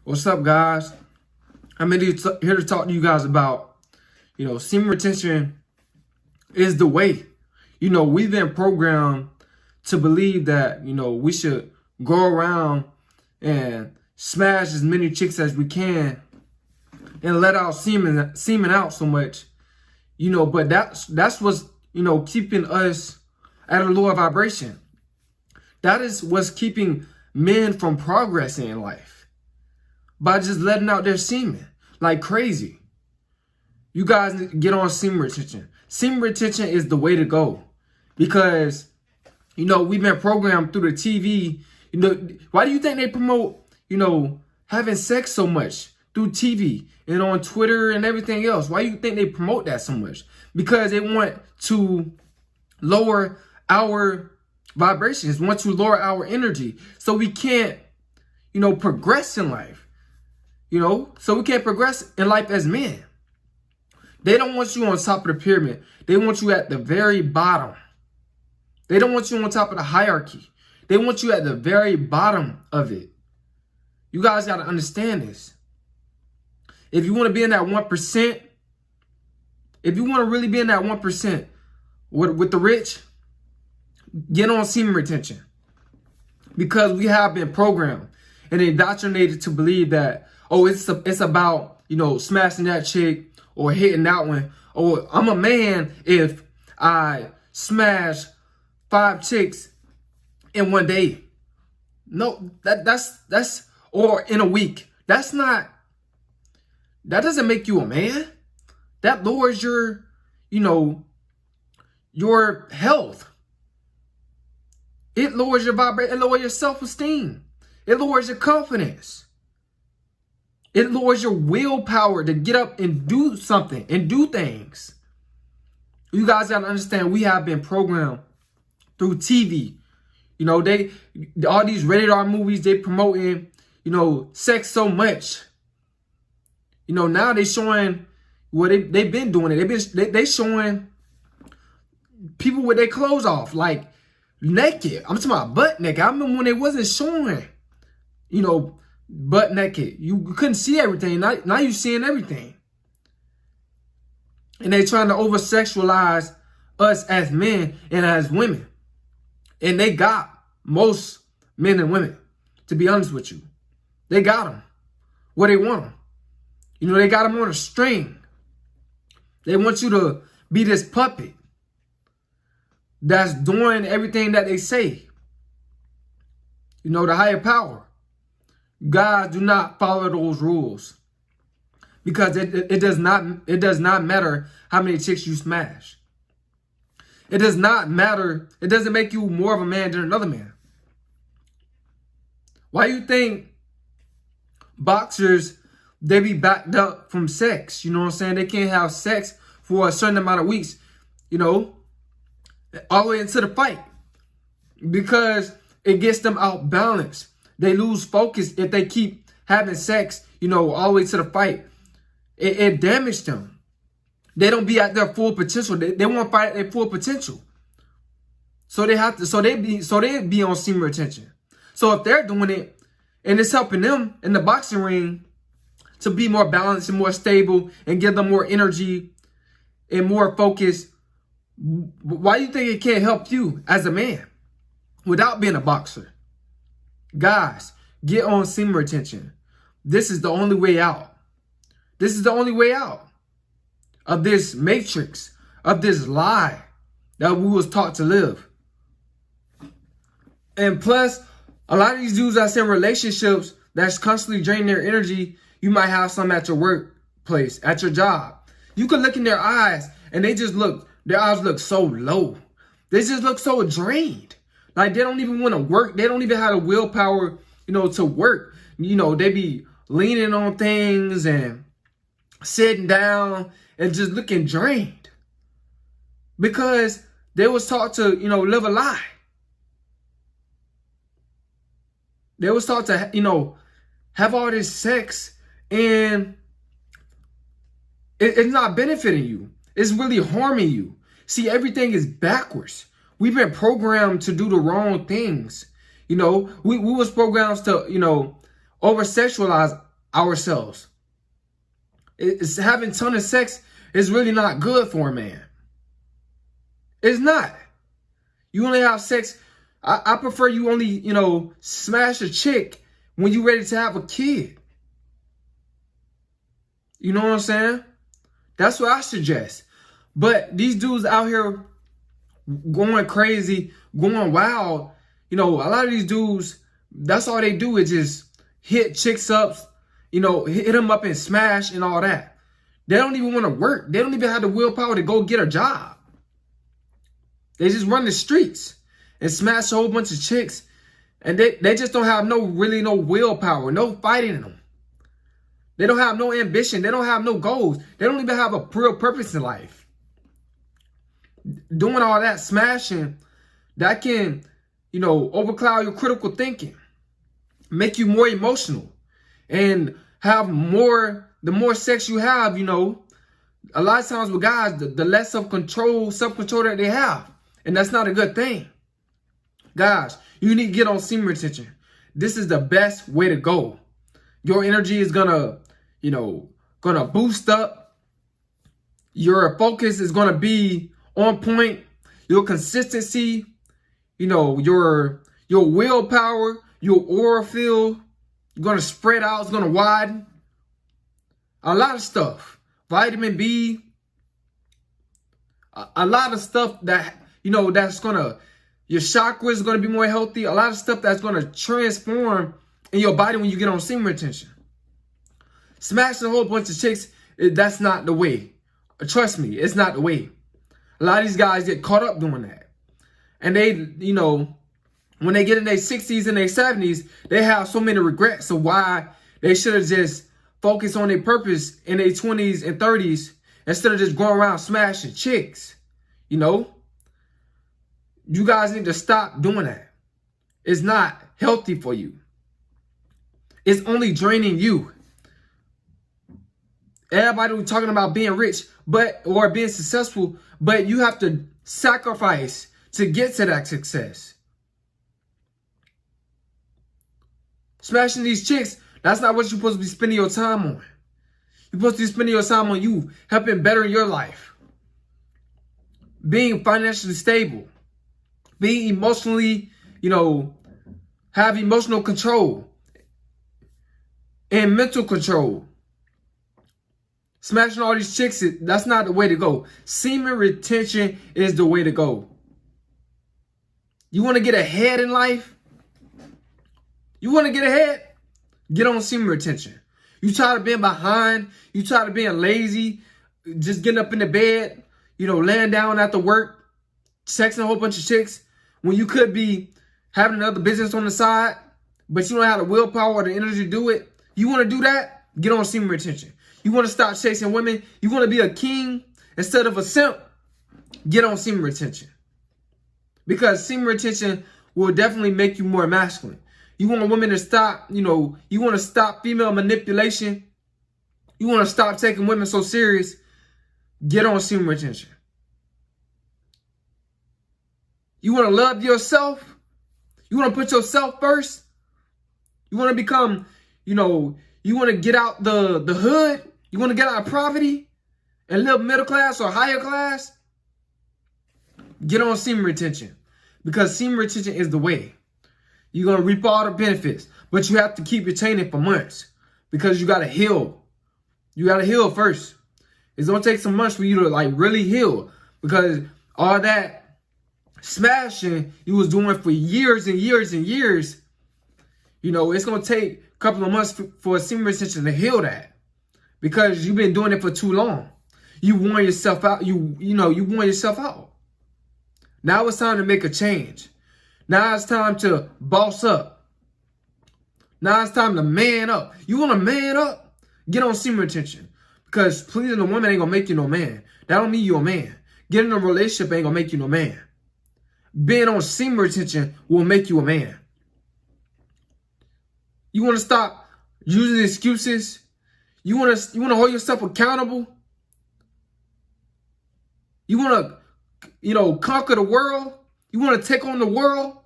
What's up, guys? I'm here to talk to you guys about, semen retention is the way. We've been programmed to believe that, we should go around and smash as many chicks as we can and let our semen out so much, but that's what's, keeping us at a lower vibration. That is what's keeping men from progressing in life. By just letting out their semen like crazy. You guys get on semen retention. Semen retention is the way to go. Because, we've been programmed through the TV. Why do you think they promote, having sex so much through TV and on Twitter and everything else? Why do you think they promote that so much? Because they want to lower our vibrations, want to lower our energy. So we can't, progress in life. So we can't progress in life as men. They don't want you on top of the pyramid. They want you at the very bottom. They don't want you on top of the hierarchy. They want you at the very bottom of it. You guys got to understand this. If you want to be in that 1%, if you want to really be in that 1% with the rich, get on semen retention. Because we have been programmed and indoctrinated to believe that, oh, it's about, smashing that chick or hitting that one. Or I'm a man if I smash 5 chicks in one day. No, that's or in a week. That doesn't make you a man. That lowers your, your health. It lowers your vibration. It lowers your self-esteem. It lowers your confidence. It lowers your willpower to get up and do something and do things. You guys got to understand, we have been programmed through TV. All these rated R movies, they promoting, sex so much. Now they showing, they've been doing it. They showing people with their clothes off, like naked. I'm talking about butt naked. I remember when they wasn't showing, butt naked. You couldn't see everything. Now you're seeing everything. And they trying to over-sexualize us as men and as women. And they got most men and women, to be honest with you. They got them where they want them. They got them on a string. They want you to be this puppet that's doing everything that they say. The higher power. Guys, do not follow those rules. Because it does not matter how many chicks you smash. It does not matter. It doesn't make you more of a man than another man. Why you think boxers, they be backed up from sex? You know what I'm saying? They can't have sex for a certain amount of weeks, all the way into the fight. Because it gets them out balanced. They lose focus if they keep having sex, all the way to the fight. It damaged them. They don't be at their full potential. They won't fight at their full potential. So they be on semen retention. So if they're doing it and it's helping them in the boxing ring to be more balanced and more stable and give them more energy and more focus, why do you think it can't help you as a man without being a boxer? Guys, get on semen retention. This is the only way out. This is the only way out of this matrix, of this lie that we was taught to live. And plus, a lot of these dudes that's in relationships that's constantly draining their energy, you might have some at your workplace, at your job. You can look in their eyes and their eyes look so low. They just look so drained. Like they don't even want to work. They don't even have the willpower, to work. They be leaning on things and sitting down and just looking drained. Because they was taught to, live a lie. They was taught to, have all this sex and it's not benefiting you. It's really harming you. See, everything is backwards. We've been programmed to do the wrong things. We was programmed to, over-sexualize ourselves. It's having a ton of sex is really not good for a man. It's not. You only have sex. I prefer you only, smash a chick when you're ready to have a kid. You know what I'm saying? That's what I suggest. But these dudes out here going crazy, going wild, a lot of these dudes, that's all they do is just hit chicks up, hit them up and smash and all that. They don't even want to work. They don't even have the willpower to go get a job. They just run the streets and smash a whole bunch of chicks. And they just don't have no willpower, no fighting in them. They don't have no ambition. They don't have no goals. They don't even have a real purpose in life. Doing all that smashing, that can, overcloud your critical thinking, make you more emotional, and have more, the more sex you have, a lot of times with guys, the less self-control that they have. And that's not a good thing. Guys, you need to get on semen retention. This is the best way to go. Your energy is gonna boost up. Your focus is gonna be on point. Your consistency, your willpower, your aura field, you're gonna spread out, it's gonna widen. A lot of stuff. Vitamin B, a lot of stuff that, that's gonna, your chakras is gonna be more healthy. A lot of stuff that's gonna transform in your body when you get on semen retention. Smashing a whole bunch of chicks, that's not the way. Trust me, it's not the way. A lot of these guys get caught up doing that. And they, when they get in their 60s and their 70s, they have so many regrets of why they should have just focused on their purpose in their 20s and 30s instead of just going around smashing chicks. You guys need to stop doing that. It's not healthy for you. It's only draining you. Everybody was talking about being rich, or being successful, but you have to sacrifice to get to that success. Smashing these chicks, that's not what you're supposed to be spending your time on. You're supposed to be spending your time on you, helping better your life. Being financially stable. Being emotionally, have emotional control. And mental control. Smashing all these chicks, that's not the way to go. Semen retention is the way to go. You want to get ahead in life? You want to get ahead? Get on semen retention. You tired of being behind? You tired of being lazy? Just getting up in the bed? Laying down after work? Sexing a whole bunch of chicks? When you could be having another business on the side, but you don't have the willpower or the energy to do it? You want to do that? Get on semen retention. You want to stop chasing women? You want to be a king instead of a simp? Get on semen retention. Because semen retention will definitely make you more masculine. You want women to stop, you want to stop female manipulation. You want to stop taking women so serious. Get on semen retention. You want to love yourself? You want to put yourself first? You want to become, you want to get out the hood? You want to get out of poverty and live middle class or higher class? Get on semen retention. Because semen retention is the way. You're going to reap all the benefits. But you have to keep retaining for months. Because you got to heal. You got to heal first. It's going to take some months for you to really heal. Because all that smashing you was doing for years and years and years, it's going to take a couple of months for semen retention to heal that. Because you've been doing it for too long. You worn yourself out. You worn yourself out. Now it's time to make a change. Now it's time to boss up. Now it's time to man up. You want to man up? Get on semen retention. Because pleasing a woman ain't going to make you no man. That don't mean you're a man. Getting in a relationship ain't going to make you no man. Being on semen retention will make you a man. You want to stop using excuses? You want to hold yourself accountable? You want to, conquer the world? You want to take on the world?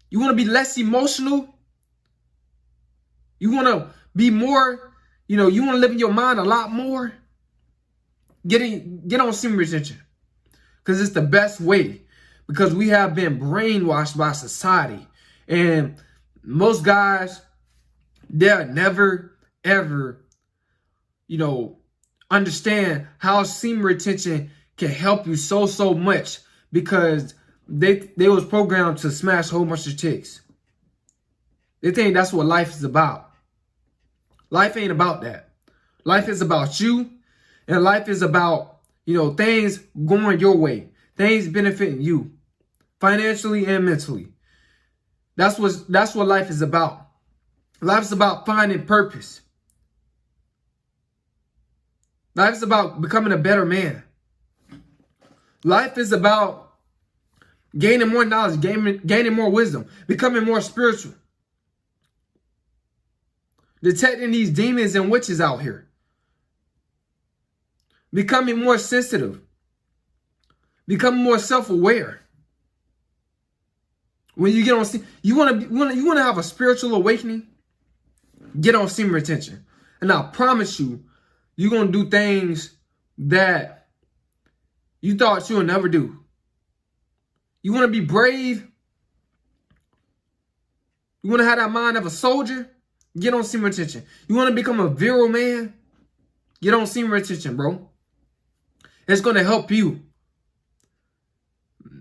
You want to be less emotional? You want to be more, you want to live in your mind a lot more. Get on semen retention. Because it's the best way. Because we have been brainwashed by society. And most guys, they'll never, ever, understand how semen retention can help you so much. Because they was programmed to smash a whole bunch of chicks. They think that's what life is about. Life ain't about that. Life is about you. And life is about, things going your way. Things benefiting you. Financially and mentally. That's what life is about. Life is about finding purpose. Life is about becoming a better man. Life is about gaining more knowledge, gaining more wisdom, becoming more spiritual. Detecting these demons and witches out here. Becoming more sensitive. Becoming more self-aware. When you get on, you want to have a spiritual awakening. Get on semen retention, and I promise you, you're gonna do things that you thought you would never do. You want to be brave. You want to have that mind of a soldier. Get on semen retention. You want to become a virile man? Get on semen retention, bro. It's going to help you.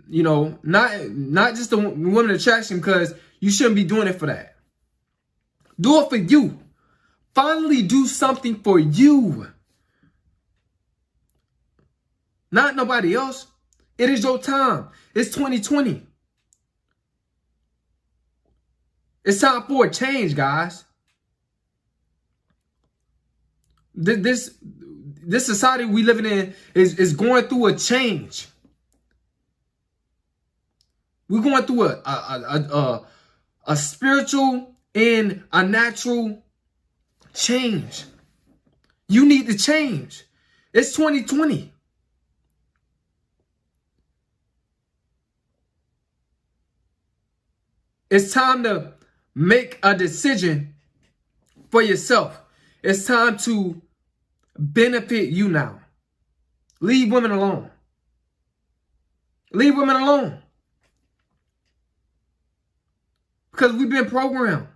Not just the women attraction, because you shouldn't be doing it for that. Do it for you. Finally do something for you. Not nobody else. It is your time. It's 2020. It's time for a change, guys. This society we living in is going through a change. We're going through a spiritual and a natural change. You need to change. It's 2020. It's time to make a decision for yourself. It's time to benefit you now. Leave women alone. Leave women alone. Because we've been programmed.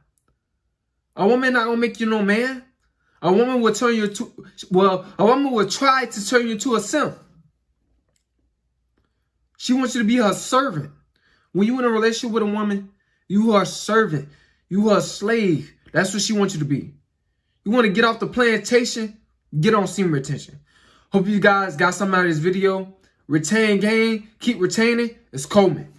A woman not gonna make you no man. A woman will turn you to, a woman will try to turn you into a simp. She wants you to be her servant. When you're in a relationship with a woman, you are a servant. You are a slave. That's what she wants you to be. You want to get off the plantation? Get on semen retention. Hope you guys got something out of this video. Retain game. Keep retaining. It's Semen.